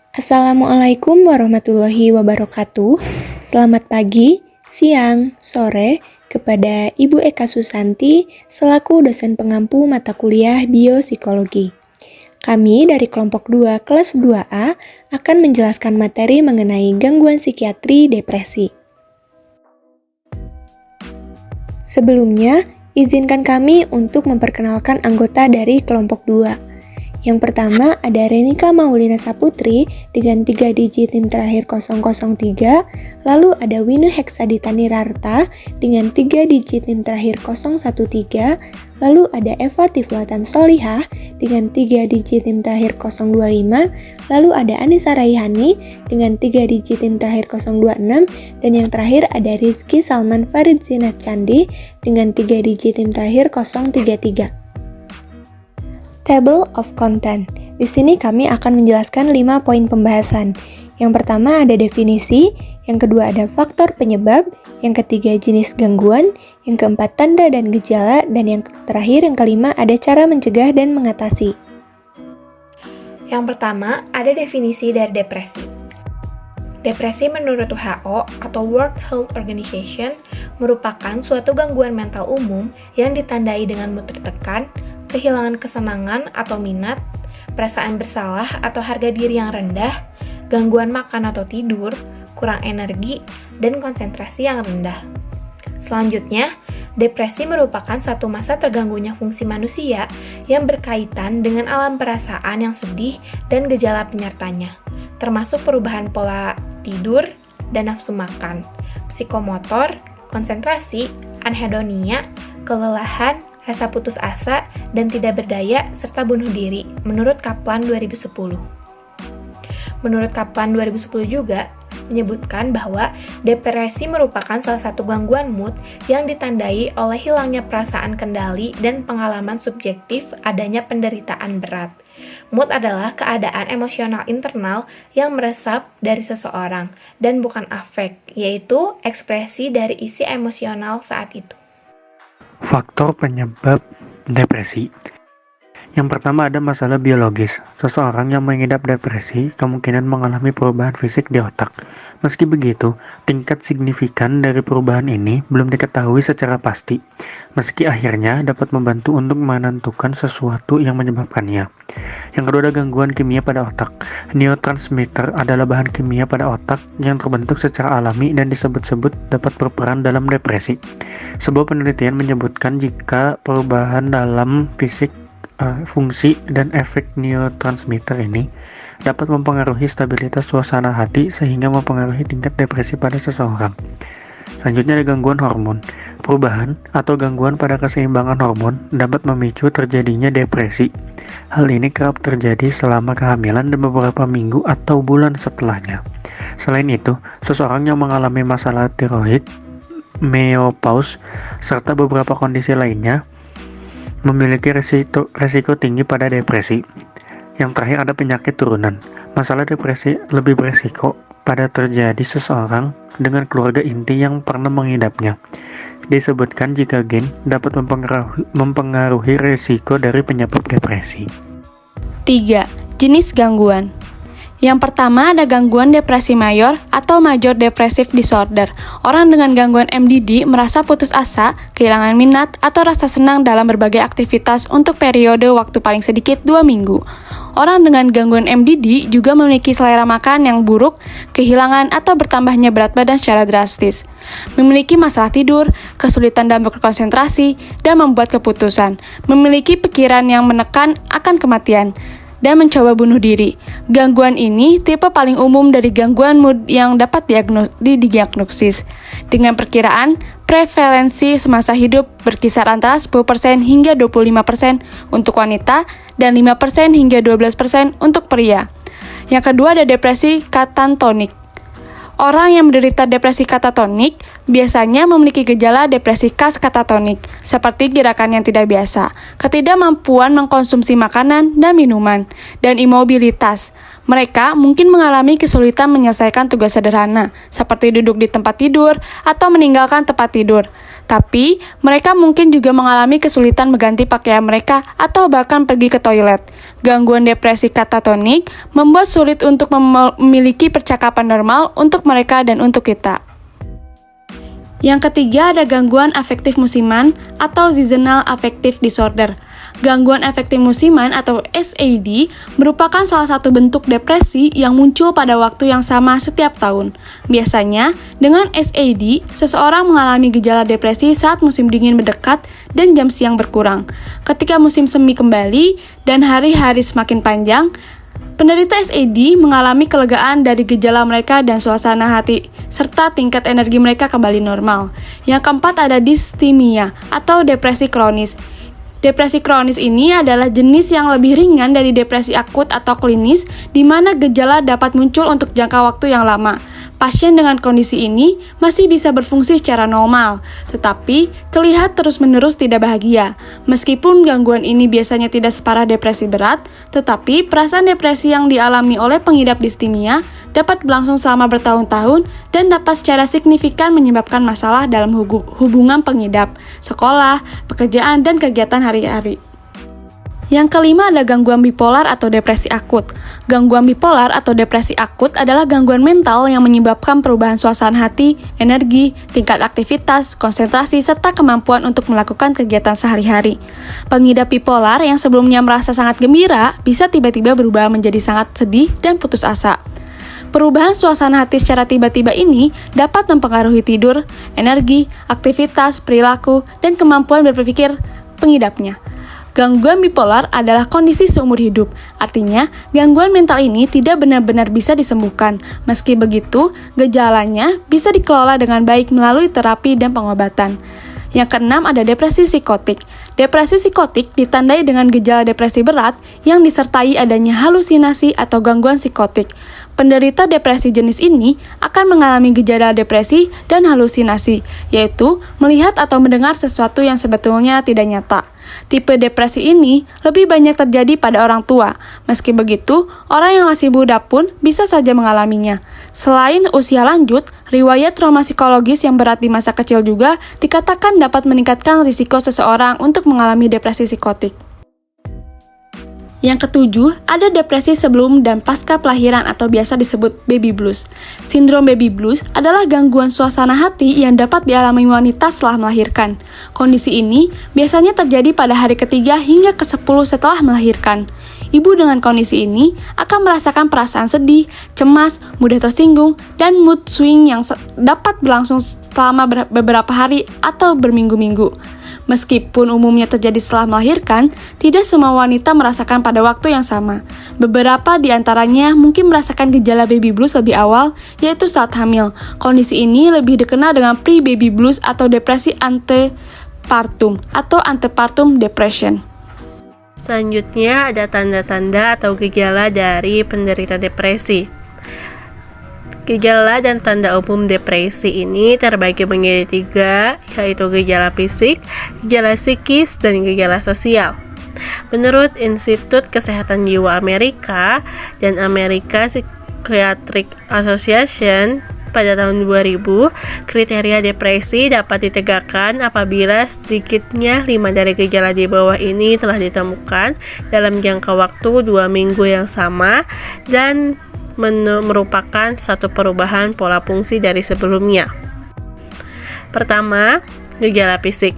Assalamualaikum warahmatullahi wabarakatuh. Selamat pagi, siang, sore kepada Ibu Eka Susanti selaku dosen pengampu mata kuliah Biopsikologi. Kami dari kelompok 2 kelas 2A akan menjelaskan materi mengenai gangguan psikiatri depresi. Sebelumnya, izinkan kami untuk memperkenalkan anggota dari kelompok 2. Yang pertama ada Renika Maulina Saputri dengan 3 digit NIM terakhir 003, lalu ada Winu Heksadita Nirarta dengan 3 digit NIM terakhir 013, lalu ada Eva Tiflatan Solihah dengan 3 digit NIM terakhir 025, lalu ada Anissa Raihani dengan 3 digit NIM terakhir 026, dan yang terakhir ada Rizky Salman Farid Zinat Candi dengan 3 digit NIM terakhir 033. Table of Content. Di sini kami akan menjelaskan 5 poin pembahasan. Yang pertama ada definisi, yang kedua ada faktor penyebab, yang ketiga jenis gangguan, yang keempat tanda dan gejala, dan yang terakhir yang kelima ada cara mencegah dan mengatasi. Yang pertama ada definisi dari depresi. Depresi menurut WHO atau World Health Organization merupakan suatu gangguan mental umum yang ditandai dengan mood tertekan, kehilangan kesenangan atau minat, perasaan bersalah atau harga diri yang rendah, gangguan makan atau tidur, kurang energi, dan konsentrasi yang rendah. Selanjutnya, depresi merupakan satu masa terganggunya fungsi manusia yang berkaitan dengan alam perasaan yang sedih dan gejala penyertanya, termasuk perubahan pola tidur dan nafsu makan, psikomotor, konsentrasi, anhedonia, kelelahan, rasa putus asa, dan tidak berdaya, serta bunuh diri, menurut Kaplan 2010. Menurut Kaplan 2010 juga, menyebutkan bahwa depresi merupakan salah satu gangguan mood yang ditandai oleh hilangnya perasaan kendali dan pengalaman subjektif adanya penderitaan berat. Mood adalah keadaan emosional internal yang meresap dari seseorang, dan bukan afek, yaitu ekspresi dari isi emosional saat itu. Faktor penyebab depresi. Yang pertama ada masalah biologis. Seseorang yang mengidap depresi kemungkinan mengalami perubahan fisik di otak. Meski begitu, tingkat signifikan dari perubahan ini belum diketahui secara pasti. Meski akhirnya dapat membantu untuk menentukan sesuatu yang menyebabkannya. Yang kedua ada gangguan kimia pada otak. Neurotransmitter adalah bahan kimia pada otak yang terbentuk secara alami dan disebut-sebut dapat berperan dalam depresi. Sebuah penelitian menyebutkan jika perubahan dalam fisik, fungsi dan efek neurotransmitter ini dapat mempengaruhi stabilitas suasana hati sehingga mempengaruhi tingkat depresi pada seseorang. Selanjutnya ada gangguan hormon. Perubahan atau gangguan pada keseimbangan hormon dapat memicu terjadinya depresi. Hal ini kerap terjadi selama kehamilan dan beberapa minggu atau bulan setelahnya. Selain itu, seseorang yang mengalami masalah tiroid, menopause, serta beberapa kondisi lainnya memiliki resiko tinggi pada depresi. Yang terakhir ada penyakit turunan. Masalah depresi lebih beresiko pada terjadi seseorang dengan keluarga inti yang pernah mengidapnya. Disebutkan jika gen dapat mempengaruhi resiko dari penyebab depresi. 3. Jenis gangguan. Yang pertama ada gangguan depresi mayor atau Major Depressive Disorder. Orang dengan gangguan MDD merasa putus asa, kehilangan minat, atau rasa senang dalam berbagai aktivitas untuk periode waktu paling sedikit 2 minggu. Orang dengan gangguan MDD juga memiliki selera makan yang buruk, kehilangan atau bertambahnya berat badan secara drastis, memiliki masalah tidur, kesulitan dalam berkonsentrasi, dan membuat keputusan, memiliki pikiran yang menekan akan kematian, dan mencoba bunuh diri. Gangguan ini tipe paling umum dari gangguan mood yang dapat didiagnosis. Dengan perkiraan, prevalensi semasa hidup berkisar antara 10% hingga 25% untuk wanita dan 5% hingga 12% untuk pria. Yang kedua ada depresi katatonic. Orang yang menderita depresi katatonik biasanya memiliki gejala depresi khas katatonik, seperti gerakan yang tidak biasa, ketidakmampuan mengkonsumsi makanan dan minuman, dan imobilitas. Mereka mungkin mengalami kesulitan menyelesaikan tugas sederhana, seperti duduk di tempat tidur atau meninggalkan tempat tidur. Tapi, mereka mungkin juga mengalami kesulitan mengganti pakaian mereka atau bahkan pergi ke toilet. Gangguan depresi katatonik membuat sulit untuk memiliki percakapan normal untuk mereka dan untuk kita. Yang ketiga ada gangguan afektif musiman atau seasonal affective disorder. Gangguan afektif musiman atau SAD merupakan salah satu bentuk depresi yang muncul pada waktu yang sama setiap tahun. Biasanya, dengan SAD, seseorang mengalami gejala depresi saat musim dingin mendekat dan jam siang berkurang. Ketika musim semi kembali dan hari-hari semakin panjang, penderita SAD mengalami kelegaan dari gejala mereka dan suasana hati, serta tingkat energi mereka kembali normal. Yang keempat ada distimia atau depresi kronis. Depresi kronis ini adalah jenis yang lebih ringan dari depresi akut atau klinis, di mana gejala dapat muncul untuk jangka waktu yang lama. Pasien dengan kondisi ini masih bisa berfungsi secara normal, tetapi terlihat terus-menerus tidak bahagia. Meskipun gangguan ini biasanya tidak separah depresi berat, tetapi perasaan depresi yang dialami oleh pengidap distimia dapat berlangsung selama bertahun-tahun dan dapat secara signifikan menyebabkan masalah dalam hubungan pengidap, sekolah, pekerjaan, dan kegiatan hari-hari. Yang kelima ada gangguan bipolar atau depresi akut. Gangguan bipolar atau depresi akut adalah gangguan mental yang menyebabkan perubahan suasana hati, energi, tingkat aktivitas, konsentrasi, serta kemampuan untuk melakukan kegiatan sehari-hari. Pengidap bipolar yang sebelumnya merasa sangat gembira bisa tiba-tiba berubah menjadi sangat sedih dan putus asa. Perubahan suasana hati secara tiba-tiba ini dapat mempengaruhi tidur, energi, aktivitas, perilaku, dan kemampuan berpikir pengidapnya. Gangguan bipolar adalah kondisi seumur hidup, artinya gangguan mental ini tidak benar-benar bisa disembuhkan. Meski begitu, gejalanya bisa dikelola dengan baik melalui terapi dan pengobatan. Yang keenam ada depresi psikotik. Depresi psikotik ditandai dengan gejala depresi berat yang disertai adanya halusinasi atau gangguan psikotik. Penderita depresi jenis ini akan mengalami gejala depresi dan halusinasi, yaitu melihat atau mendengar sesuatu yang sebetulnya tidak nyata. Tipe depresi ini lebih banyak terjadi pada orang tua. Meski begitu, orang yang masih muda pun bisa saja mengalaminya. Selain usia lanjut, riwayat trauma psikologis yang berat di masa kecil juga dikatakan dapat meningkatkan risiko seseorang untuk mengalami depresi psikotik. Yang ketujuh, ada depresi sebelum dan pasca kelahiran atau biasa disebut baby blues. Sindrom baby blues adalah gangguan suasana hati yang dapat dialami wanita setelah melahirkan. Kondisi ini biasanya terjadi pada hari ketiga hingga ke-10 setelah melahirkan. Ibu dengan kondisi ini akan merasakan perasaan sedih, cemas, mudah tersinggung, dan mood swing yang dapat berlangsung selama beberapa hari atau berminggu-minggu. Meskipun umumnya terjadi setelah melahirkan, tidak semua wanita merasakan pada waktu yang sama. Beberapa di antaranya mungkin merasakan gejala baby blues lebih awal, yaitu saat hamil. Kondisi ini lebih dikenal dengan pre-baby blues atau depresi antepartum atau antepartum depression. Selanjutnya ada tanda-tanda atau gejala dari penderita depresi. Gejala dan tanda umum depresi ini terbagi menjadi 3, yaitu gejala fisik, gejala psikis, dan gejala sosial. Menurut Institut Kesehatan Jiwa Amerika dan American Psychiatric Association pada tahun 2000, kriteria depresi dapat ditegakkan apabila sedikitnya 5 dari gejala di bawah ini telah ditemukan dalam jangka waktu 2 minggu yang sama dan merupakan satu perubahan pola fungsi dari sebelumnya. Pertama, gejala fisik.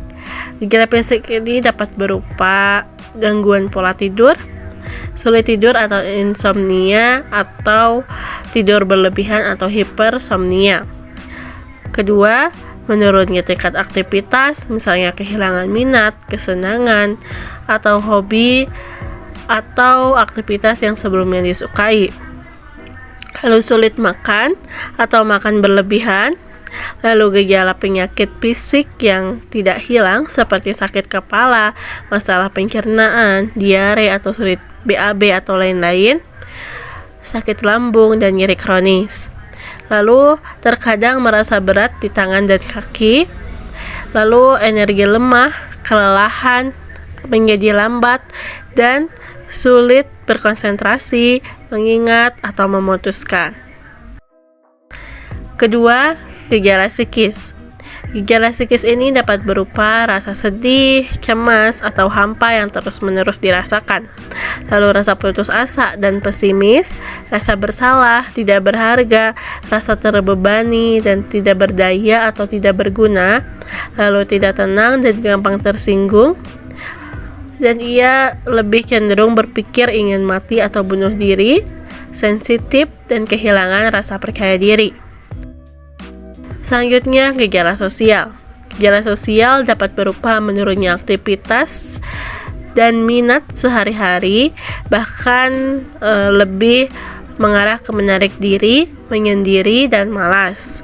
Gejala fisik ini dapat berupa gangguan pola tidur, sulit tidur atau insomnia, atau tidur berlebihan atau hipersomnia. Kedua, menurunnya tingkat aktivitas, misalnya kehilangan minat, kesenangan, atau hobi, atau aktivitas yang sebelumnya disukai. Lalu sulit makan atau makan berlebihan. Lalu gejala penyakit fisik yang tidak hilang seperti sakit kepala, masalah pencernaan, diare atau sulit BAB atau lain-lain, sakit lambung dan nyeri kronis. Lalu terkadang merasa berat di tangan dan kaki. Lalu energi lemah, kelelahan, menjadi lambat, dan sulit berkonsentrasi, mengingat, atau memutuskan. Kedua, gejala psikis. Gejala psikis ini dapat berupa rasa sedih, cemas, atau hampa yang terus-menerus dirasakan. Lalu rasa putus asa dan pesimis, rasa bersalah, tidak berharga, rasa terbebani dan tidak berdaya atau tidak berguna, lalu tidak tenang dan gampang tersinggung, dan ia lebih cenderung berpikir ingin mati atau bunuh diri, sensitif, dan kehilangan rasa percaya diri. Selanjutnya, gejala sosial. Gejala sosial dapat berupa menurunnya aktivitas dan minat sehari-hari, bahkan lebih mengarah ke menarik diri, menyendiri, dan malas.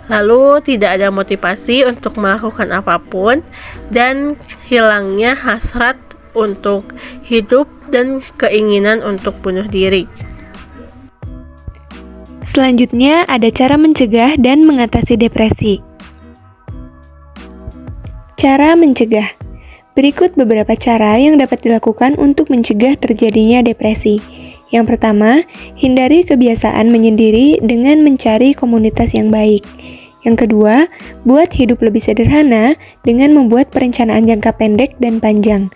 Lalu tidak ada motivasi untuk melakukan apapun dan hilangnya hasrat untuk hidup dan keinginan untuk bunuh diri. Selanjutnya ada cara mencegah dan mengatasi depresi. Cara mencegah. Berikut beberapa cara yang dapat dilakukan untuk mencegah terjadinya depresi. Yang pertama, hindari kebiasaan menyendiri dengan mencari komunitas yang baik. Yang kedua, buat hidup lebih sederhana dengan membuat perencanaan jangka pendek dan panjang.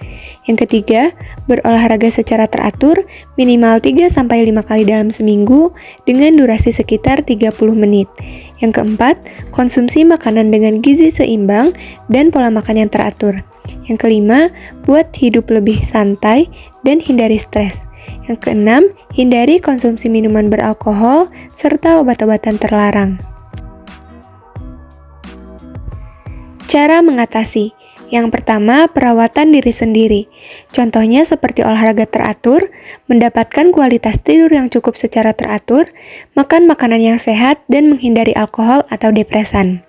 Yang ketiga, berolahraga secara teratur minimal 3-5 kali dalam seminggu dengan durasi sekitar 30 menit. Yang keempat, konsumsi makanan dengan gizi seimbang dan pola makan yang teratur. Yang kelima, buat hidup lebih santai dan hindari stres. Yang keenam, hindari konsumsi minuman beralkohol serta obat-obatan terlarang. Cara mengatasi. Yang pertama, perawatan diri sendiri. Contohnya seperti olahraga teratur, mendapatkan kualitas tidur yang cukup secara teratur, makan makanan yang sehat, dan menghindari alkohol atau depresan.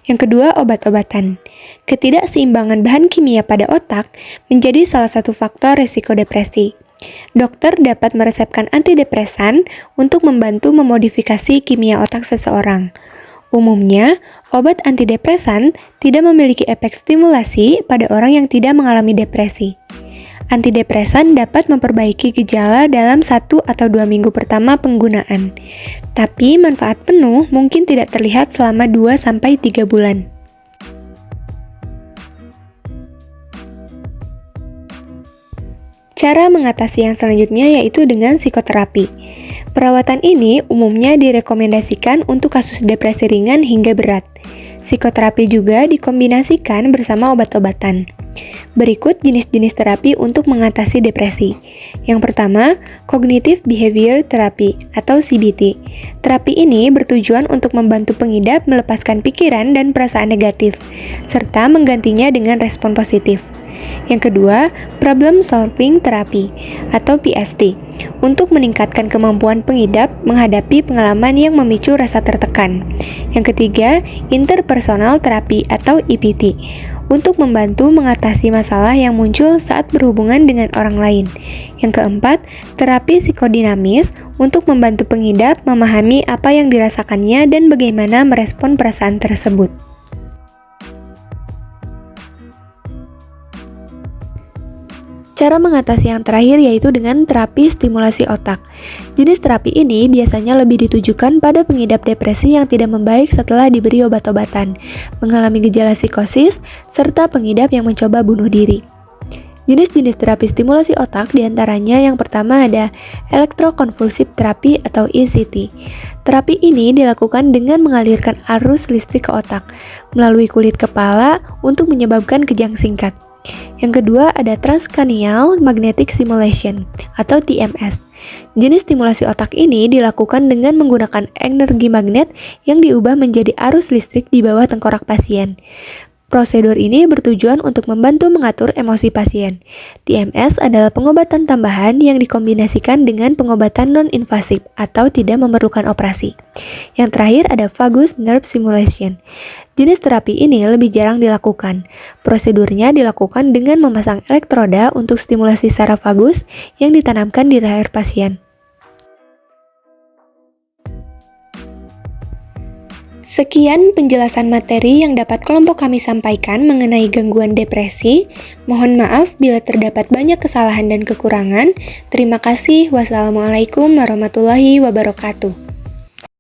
Yang kedua, obat-obatan. Ketidakseimbangan bahan kimia pada otak menjadi salah satu faktor risiko depresi. Dokter dapat meresepkan antidepresan untuk membantu memodifikasi kimia otak seseorang. Umumnya, obat antidepresan tidak memiliki efek stimulasi pada orang yang tidak mengalami depresi. Antidepresan dapat memperbaiki gejala dalam 1 atau 2 minggu pertama penggunaan, tapi manfaat penuh mungkin tidak terlihat selama 2-3 bulan. Cara mengatasi yang selanjutnya yaitu dengan psikoterapi. Perawatan ini umumnya direkomendasikan untuk kasus depresi ringan hingga berat. Psikoterapi juga dikombinasikan bersama obat-obatan. Berikut jenis-jenis terapi untuk mengatasi depresi. Yang pertama, Cognitive Behavior Therapy atau CBT. Terapi ini bertujuan untuk membantu pengidap melepaskan pikiran dan perasaan negatif, serta menggantinya dengan respon positif. Yang kedua, Problem Solving Therapy atau PST, untuk meningkatkan kemampuan pengidap menghadapi pengalaman yang memicu rasa tertekan. Yang ketiga, Interpersonal Therapy atau IPT, untuk membantu mengatasi masalah yang muncul saat berhubungan dengan orang lain. Yang keempat, terapi psikodinamis, untuk membantu pengidap memahami apa yang dirasakannya dan bagaimana merespon perasaan tersebut. Cara mengatasi yang terakhir yaitu dengan terapi stimulasi otak. Jenis terapi ini biasanya lebih ditujukan pada pengidap depresi yang tidak membaik setelah diberi obat-obatan, mengalami gejala psikosis, serta pengidap yang mencoba bunuh diri. Jenis-jenis terapi stimulasi otak diantaranya yang pertama ada Electroconvulsive Therapy atau ECT. Terapi ini dilakukan dengan mengalirkan arus listrik ke otak melalui kulit kepala untuk menyebabkan kejang singkat. Yang kedua ada Transcranial Magnetic Stimulation atau TMS. Jenis stimulasi otak ini dilakukan dengan menggunakan energi magnet yang diubah menjadi arus listrik di bawah tengkorak pasien. Prosedur ini bertujuan untuk membantu mengatur emosi pasien. TMS adalah pengobatan tambahan yang dikombinasikan dengan pengobatan non-invasif atau tidak memerlukan operasi. Yang terakhir ada Vagus Nerve Stimulation. Jenis terapi ini lebih jarang dilakukan. Prosedurnya dilakukan dengan memasang elektroda untuk stimulasi saraf vagus yang ditanamkan di leher pasien. Sekian penjelasan materi yang dapat kelompok kami sampaikan mengenai gangguan depresi. Mohon maaf bila terdapat banyak kesalahan dan kekurangan. Terima kasih. Wassalamualaikum warahmatullahi wabarakatuh.